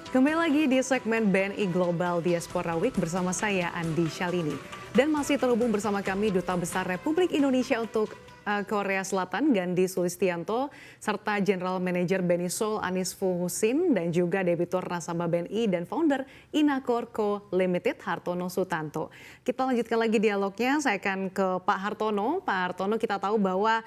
Kembali lagi di segmen BNI Global Diaspora Week bersama saya Andi Shalini. Dan masih terhubung bersama kami Duta Besar Republik Indonesia untuk Korea Selatan Gandhi Sulistianto serta General Manager BNI Seoul Anis Fu Husin dan juga Debitur Nasabah BNI dan Founder Inacor Co Limited Hartono Sutanto. Kita lanjutkan lagi dialognya, saya akan ke Pak Hartono. Pak Hartono, kita tahu bahwa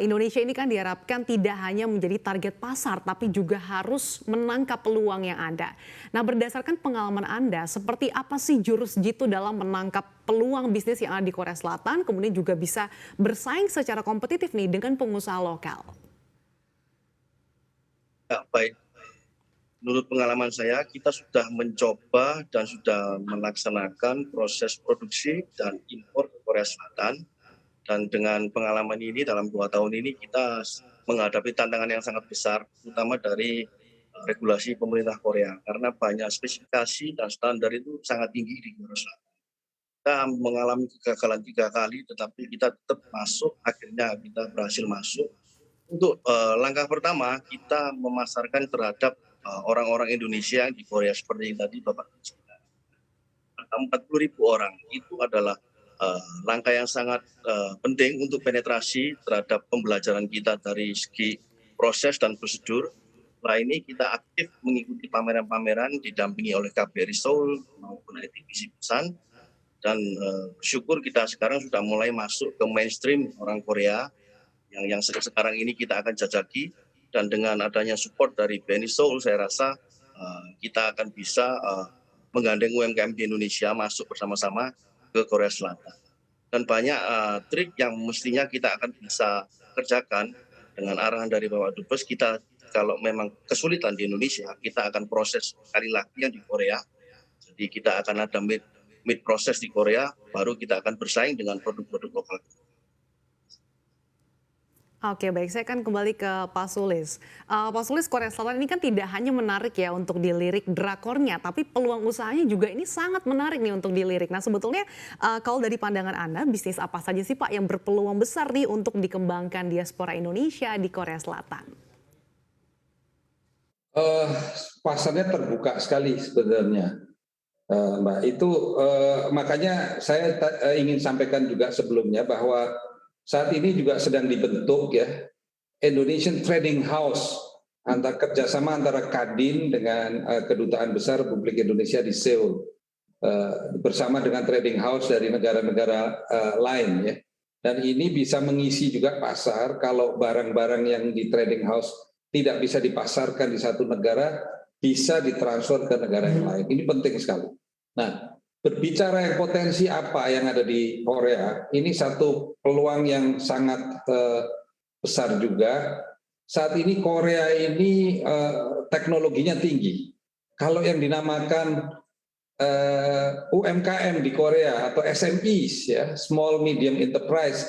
Indonesia ini kan diharapkan tidak hanya menjadi target pasar tapi juga harus menangkap peluang yang ada. Nah, berdasarkan pengalaman Anda, seperti apa sih jurus jitu dalam menangkap peluang bisnis yang ada di Korea Selatan, kemudian juga bisa bersaing secara kompetitif nih dengan pengusaha lokal? Ya, baik. Menurut pengalaman saya, kita sudah mencoba dan sudah melaksanakan proses produksi dan impor ke Korea Selatan. Dan dengan pengalaman ini dalam 2 tahun ini kita menghadapi tantangan yang sangat besar, terutama dari regulasi pemerintah Korea. Karena banyak spesifikasi dan standar itu sangat tinggi di Korea Selatan. Kita mengalami kegagalan 3 kali, tetapi kita tetap masuk, akhirnya kita berhasil masuk. Untuk langkah pertama, kita memasarkan terhadap orang-orang Indonesia yang di Korea seperti yang tadi Bapak sebutkan. 40.000 orang itu adalah langkah yang sangat penting untuk penetrasi terhadap pembelajaran kita dari segi proses dan prosedur. Setelah ini kita aktif mengikuti pameran-pameran didampingi oleh KBRI Seoul maupun ITBC Busan. Dan bersyukur kita sekarang sudah mulai masuk ke mainstream orang Korea yang sekarang ini kita akan jajaki, dan dengan adanya support dari BNI Seoul saya rasa kita akan bisa menggandeng UMKM di Indonesia masuk bersama-sama ke Korea Selatan. Dan banyak trik yang mestinya kita akan bisa kerjakan dengan arahan dari Bapak Dubes. Kita kalau memang kesulitan di Indonesia, kita akan proses sekali lagi yang di Korea. Jadi kita akan ada mid proses di Korea, baru kita akan bersaing dengan produk-produk lokal. Oke, baik, saya akan kembali ke Pak Sulis. Pak Sulis, Korea Selatan ini kan tidak hanya menarik ya untuk dilirik drakornya, tapi peluang usahanya juga ini sangat menarik nih untuk dilirik. Nah, sebetulnya kalau dari pandangan Anda, bisnis apa saja sih Pak yang berpeluang besar nih untuk dikembangkan diaspora Indonesia di Korea Selatan? Pasarnya terbuka sekali sebenarnya, Mbak. Itu makanya saya ingin sampaikan juga sebelumnya bahwa saat ini juga sedang dibentuk ya Indonesian Trading House, kerjasama antara Kadin dengan Kedutaan Besar Republik Indonesia di Seoul, bersama dengan Trading House dari negara-negara lain ya. Dan ini bisa mengisi juga pasar kalau barang-barang yang di Trading House tidak bisa dipasarkan di satu negara, bisa ditransfer ke negara yang lain. Ini penting sekali. Nah, berbicara yang potensi apa yang ada di Korea, ini satu peluang yang sangat besar juga. Saat ini Korea ini teknologinya tinggi. Kalau yang dinamakan UMKM di Korea atau SMEs ya, Small Medium Enterprise,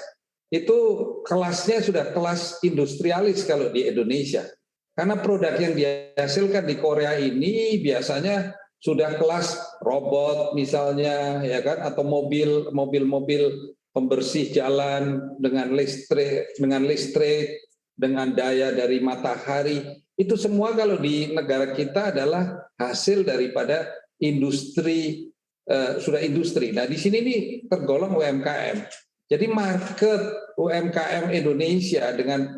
itu kelasnya sudah kelas industrialis kalau di Indonesia. Karena produk yang dihasilkan di Korea ini biasanya sudah kelas robot misalnya ya kan, atau mobil pembersih jalan dengan listrik dengan daya dari matahari. Itu semua kalau di negara kita adalah hasil daripada industri, sudah industri. Nah, di sini ini tergolong UMKM. Jadi market UMKM Indonesia dengan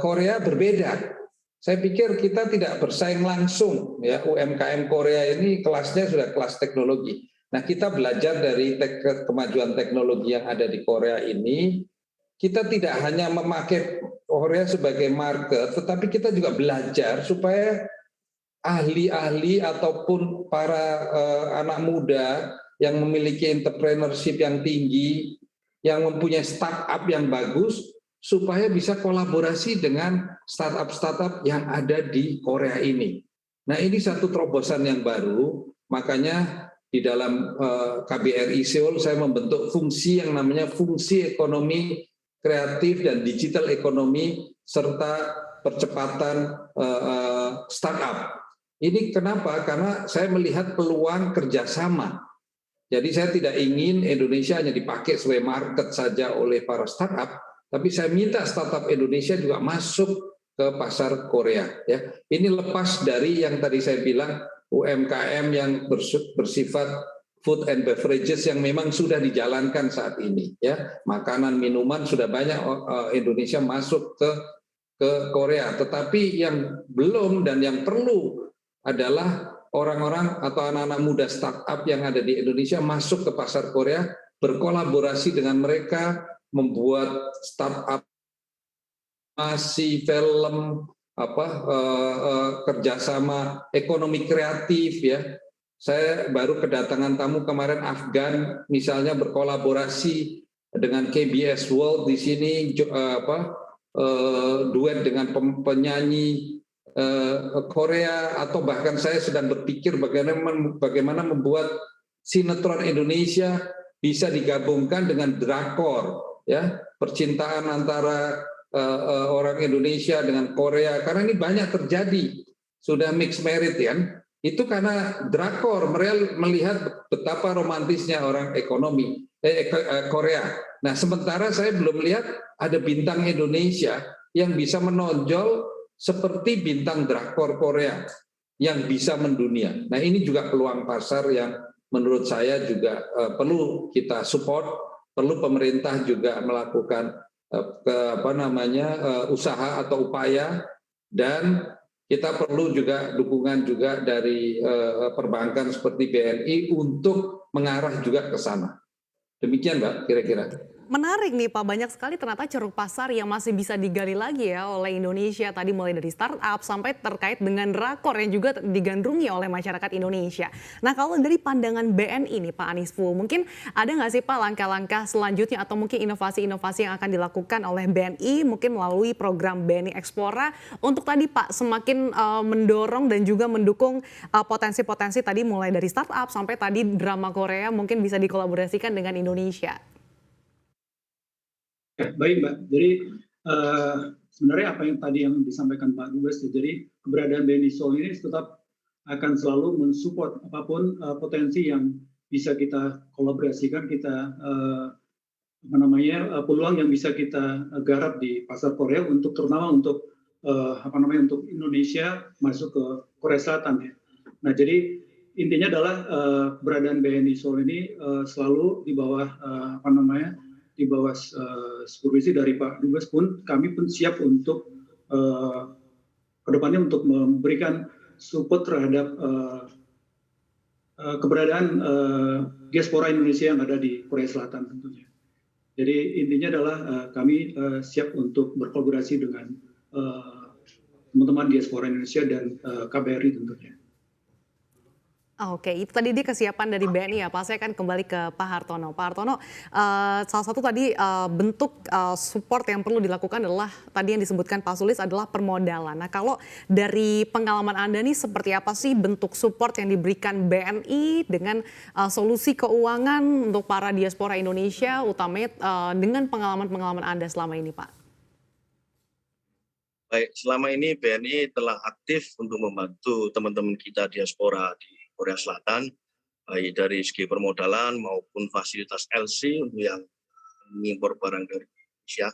Korea berbeda. Saya pikir kita tidak bersaing langsung ya, UMKM Korea ini kelasnya sudah kelas teknologi. Nah, kita belajar dari kemajuan teknologi yang ada di Korea ini. Kita tidak hanya memakai Korea sebagai market, tetapi kita juga belajar supaya ahli-ahli ataupun para anak muda yang memiliki entrepreneurship yang tinggi, yang mempunyai startup yang bagus, supaya bisa kolaborasi dengan startup-startup yang ada di Korea ini. Nah, ini satu terobosan yang baru, makanya di dalam KBRI Seoul saya membentuk fungsi yang namanya fungsi ekonomi kreatif dan digital ekonomi serta percepatan startup. Ini kenapa? Karena saya melihat peluang kerjasama. Jadi saya tidak ingin Indonesia hanya dipakai sebagai market saja oleh para startup, tapi saya minta startup Indonesia juga masuk ke pasar Korea. Ya, ini lepas dari yang tadi saya bilang UMKM yang bersifat food and beverages yang memang sudah dijalankan saat ini, ya. Makanan, minuman sudah banyak Indonesia masuk ke Korea, tetapi yang belum dan yang perlu adalah orang-orang atau anak-anak muda startup yang ada di Indonesia masuk ke pasar Korea, berkolaborasi dengan mereka, membuat startup, masih film, kerjasama ekonomi kreatif, ya. Saya baru kedatangan tamu kemarin Afgan, misalnya berkolaborasi dengan KBS World di sini, duet dengan penyanyi Korea, atau bahkan saya sedang berpikir bagaimana membuat sinetron Indonesia bisa digabungkan dengan drakor, ya, percintaan antara orang Indonesia dengan Korea, karena ini banyak terjadi, sudah mixed married, kan? Itu karena drakor, melihat betapa romantisnya orang Korea. Nah, sementara saya belum lihat ada bintang Indonesia yang bisa menonjol seperti bintang drakor Korea yang bisa mendunia. Nah, ini juga peluang pasar yang menurut saya juga perlu kita support, perlu pemerintah juga melakukan usaha atau upaya, dan kita perlu juga dukungan juga dari perbankan seperti BNI untuk mengarah juga ke sana. Demikian, Mbak, kira-kira. Menarik nih Pak, banyak sekali ternyata ceruk pasar yang masih bisa digali lagi ya oleh Indonesia. Tadi mulai dari startup sampai terkait dengan drakor yang juga digandrungi oleh masyarakat Indonesia. Nah, kalau dari pandangan BNI nih Pak Anisfu, mungkin ada nggak sih Pak langkah-langkah selanjutnya atau mungkin inovasi-inovasi yang akan dilakukan oleh BNI mungkin melalui program BNI Explora untuk tadi Pak semakin mendorong dan juga mendukung potensi-potensi tadi mulai dari startup sampai tadi drama Korea mungkin bisa dikolaborasikan dengan Indonesia. Baik Mbak, jadi sebenarnya apa yang tadi yang disampaikan Pak Dubes, jadi keberadaan BNI Seoul ini tetap akan selalu mensupport apapun potensi yang bisa kita kolaborasikan, kita peluang yang bisa kita garap di pasar Korea untuk terutama untuk untuk Indonesia masuk ke Korea Selatan, ya. Nah, jadi intinya adalah keberadaan BNI Seoul ini selalu di bawah di bawah supervisi dari Pak Dubes pun kami pun siap untuk kedepannya untuk memberikan support terhadap keberadaan diaspora Indonesia yang ada di Korea Selatan tentunya. Jadi intinya adalah kami siap untuk berkolaborasi dengan teman-teman diaspora Indonesia dan KBRI tentunya. Oke, itu tadi dia kesiapan dari BNI ya Pak. Saya akan kembali ke Pak Hartono. Pak Hartono, salah satu tadi bentuk support yang perlu dilakukan adalah tadi yang disebutkan Pak Sulis adalah permodalan. Nah, kalau dari pengalaman Anda nih seperti apa sih bentuk support yang diberikan BNI dengan solusi keuangan untuk para diaspora Indonesia, utamanya dengan pengalaman-pengalaman Anda selama ini Pak? Baik, selama ini BNI telah aktif untuk membantu teman-teman kita diaspora di Korea Selatan, baik dari segi permodalan maupun fasilitas LC untuk yang mengimpor barang dari Indonesia.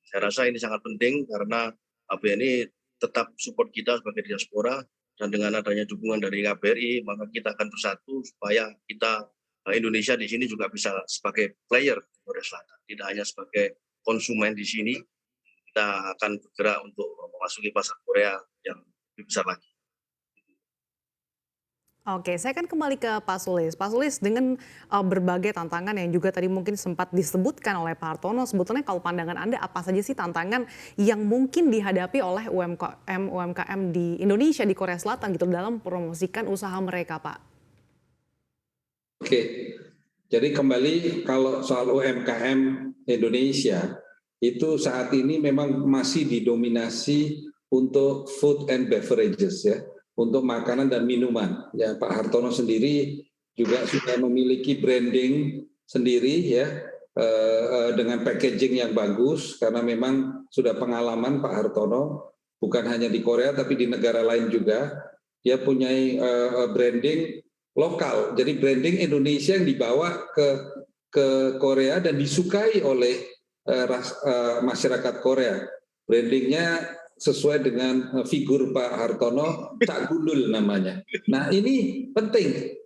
Saya rasa ini sangat penting karena BNI tetap support kita sebagai diaspora, dan dengan adanya dukungan dari KBRI, maka kita akan bersatu supaya kita Indonesia di sini juga bisa sebagai player di Korea Selatan, tidak hanya sebagai konsumen di sini. Kita akan bergerak untuk memasuki pasar Korea yang lebih besar lagi. Oke, saya akan kembali ke Pak Sulis. Pak Sulis, dengan berbagai tantangan yang juga tadi mungkin sempat disebutkan oleh Pak Hartono, sebetulnya kalau pandangan Anda apa saja sih tantangan yang mungkin dihadapi oleh UMKM di Indonesia, di Korea Selatan gitu dalam promosikan usaha mereka, Pak? Oke, jadi kembali kalau soal UMKM Indonesia, itu saat ini memang masih didominasi untuk food and beverages, ya, untuk makanan dan minuman. Ya, Pak Hartono sendiri juga sudah memiliki branding sendiri, ya, dengan packaging yang bagus, karena memang sudah pengalaman Pak Hartono bukan hanya di Korea tapi di negara lain juga. Dia punya branding lokal, jadi branding Indonesia yang dibawa ke Korea dan disukai oleh masyarakat Korea. Brandingnya sesuai dengan figur Pak Hartono, Cak Gundul namanya. Nah ini penting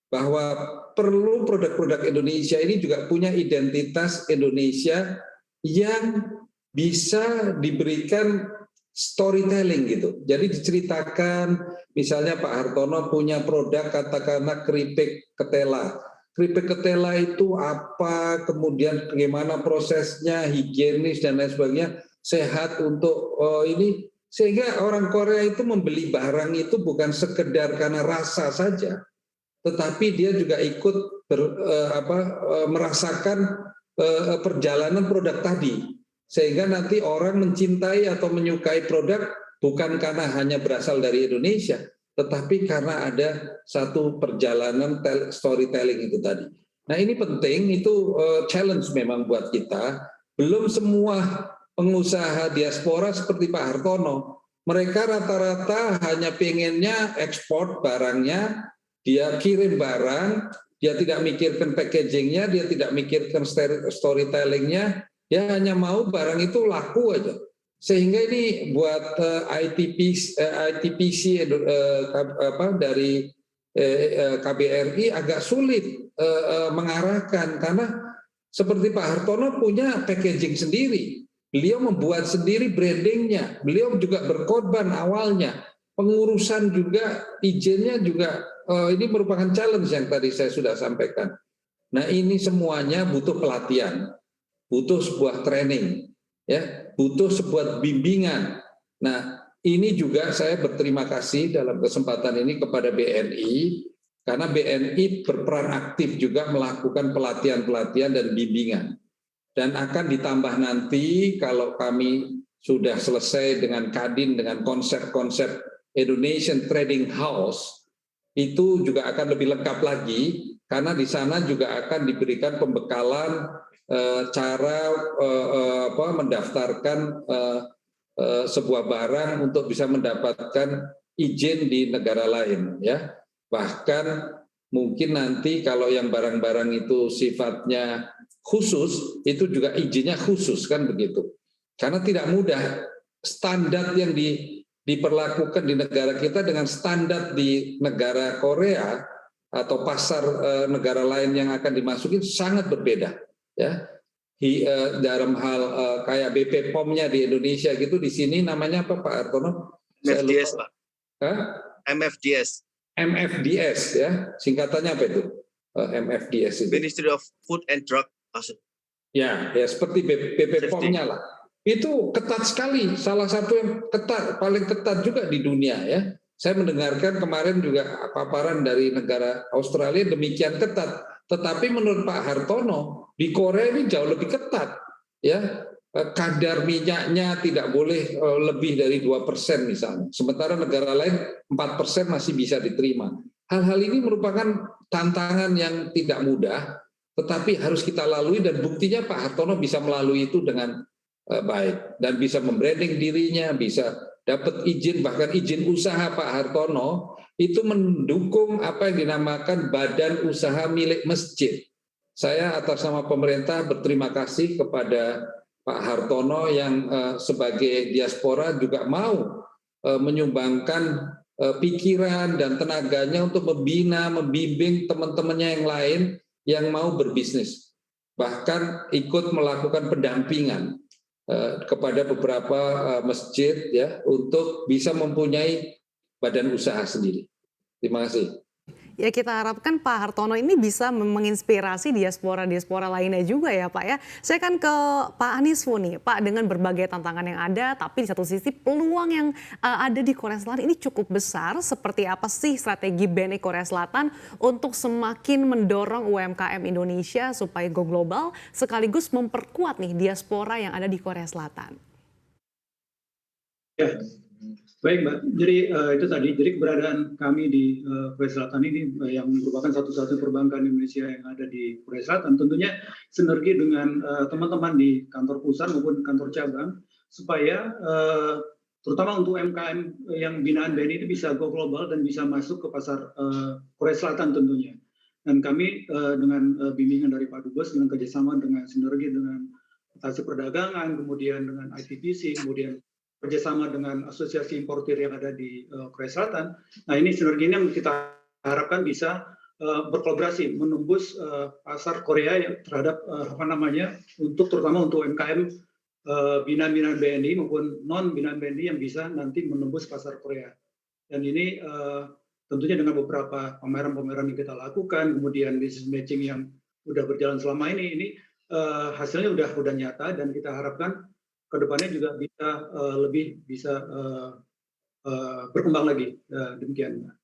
bahwa perlu produk-produk Indonesia ini juga punya identitas Indonesia yang bisa diberikan storytelling gitu. Jadi diceritakan, misalnya Pak Hartono punya produk katakanlah keripik ketela. Keripik ketela itu apa, kemudian bagaimana prosesnya, higienis dan lain sebagainya, sehat untuk ini. Sehingga orang Korea itu membeli barang itu bukan sekedar karena rasa saja, tetapi dia juga ikut merasakan perjalanan produk tadi. Sehingga nanti orang mencintai atau menyukai produk bukan karena hanya berasal dari Indonesia, tetapi karena ada satu perjalanan storytelling itu tadi. Nah ini penting, itu challenge memang buat kita. Belum semua pengusaha diaspora seperti Pak Hartono, mereka rata-rata hanya pengennya ekspor barangnya, dia kirim barang, dia tidak mikirkan packagingnya, dia tidak mikirkan storytellingnya, dia hanya mau barang itu laku aja. Sehingga ini buat ITPC dari KBRI agak sulit mengarahkan, karena seperti Pak Hartono punya packaging sendiri, beliau membuat sendiri brandingnya, beliau juga berkorban awalnya, pengurusan juga, izinnya juga, ini merupakan challenge yang tadi saya sudah sampaikan. Nah ini semuanya butuh pelatihan, butuh sebuah training, ya, butuh sebuah bimbingan. Nah, ini juga saya berterima kasih dalam kesempatan ini kepada BNI, karena BNI berperan aktif juga melakukan pelatihan-pelatihan dan bimbingan. Dan akan ditambah nanti kalau kami sudah selesai dengan Kadin, dengan konsep-konsep Indonesian Trading House, itu juga akan lebih lengkap lagi, karena di sana juga akan diberikan pembekalan cara mendaftarkan sebuah barang untuk bisa mendapatkan izin di negara lain, ya. Bahkan mungkin nanti kalau yang barang-barang itu sifatnya khusus, itu juga izinnya khusus, kan begitu. Karena tidak mudah standar yang diperlakukan di negara kita dengan standar di negara Korea atau pasar negara lain yang akan dimasukin sangat berbeda. Ya, dalam hal kayak BP POM-nya di Indonesia gitu, di sini namanya apa Pak Hartono? MFDS Pak. MFDS. MFDS ya, singkatannya apa itu? MFDS itu. Ministry of Food and Drug. Ya seperti BP POM-nya lah. Itu ketat sekali, salah satu yang ketat, paling ketat juga di dunia ya. Saya mendengarkan kemarin juga paparan dari negara Australia demikian ketat. Tetapi menurut Pak Hartono, di Korea ini jauh lebih ketat, ya. Kadar minyaknya tidak boleh lebih dari 2% misalnya. Sementara negara lain 4% masih bisa diterima. Hal-hal ini merupakan tantangan yang tidak mudah, tetapi harus kita lalui, dan buktinya Pak Hartono bisa melalui itu dengan baik dan bisa membranding dirinya, bisa dapat izin, bahkan izin usaha Pak Hartono itu mendukung apa yang dinamakan badan usaha milik masjid. Saya atas nama pemerintah berterima kasih kepada Pak Hartono yang sebagai diaspora juga mau menyumbangkan pikiran dan tenaganya untuk membina, membimbing teman-temannya yang lain yang mau berbisnis. Bahkan ikut melakukan pendampingan kepada beberapa masjid ya untuk bisa mempunyai badan usaha sendiri. Terima kasih. Ya kita harapkan Pak Hartono ini bisa menginspirasi diaspora-diaspora lainnya juga ya Pak ya. Saya kan ke Pak Anisfu nih, Pak, dengan berbagai tantangan yang ada, tapi di satu sisi peluang yang ada di Korea Selatan ini cukup besar. Seperti apa sih strategi BNI Korea Selatan untuk semakin mendorong UMKM Indonesia supaya go global, sekaligus memperkuat nih diaspora yang ada di Korea Selatan? Ya. Baik Mbak, jadi itu tadi, jadi keberadaan kami di Korea Selatan ini yang merupakan satu-satunya perbankan Indonesia yang ada di Korea Selatan, tentunya sinergi dengan teman-teman di kantor pusat maupun kantor cabang, supaya terutama untuk UMKM yang binaan BNI itu bisa go global dan bisa masuk ke pasar Korea Selatan tentunya. Dan kami dengan bimbingan dari Pak Dubes, dengan kerjasama dengan sinergi dengan Agensi Perdagangan, kemudian dengan ITPC, kemudian kerjasama dengan asosiasi importir yang ada di Korea Selatan. Nah, ini sinergi ini yang kita harapkan bisa berkolaborasi menembus pasar Korea yang terhadap terutama untuk UMKM binaan-binaan BNI maupun non binaan BNI yang bisa nanti menembus pasar Korea. Dan ini tentunya dengan beberapa pameran-pameran yang kita lakukan, kemudian business matching yang sudah berjalan selama ini hasilnya udah nyata, dan kita harapkan ke depannya juga bisa berkembang lagi. Demikian.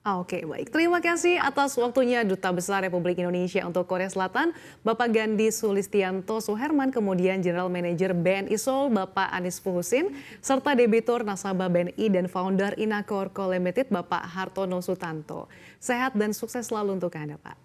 Oke, baik. Terima kasih atas waktunya Duta Besar Republik Indonesia untuk Korea Selatan, Bapak Gandhi Sulistianto Suherman, kemudian General Manager BNI Seoul, Bapak Anies Fuhusin, serta debitur nasabah BNI dan founder Inacor Co Limited, Bapak Hartono Sutanto. Sehat dan sukses selalu untuk Anda, Pak.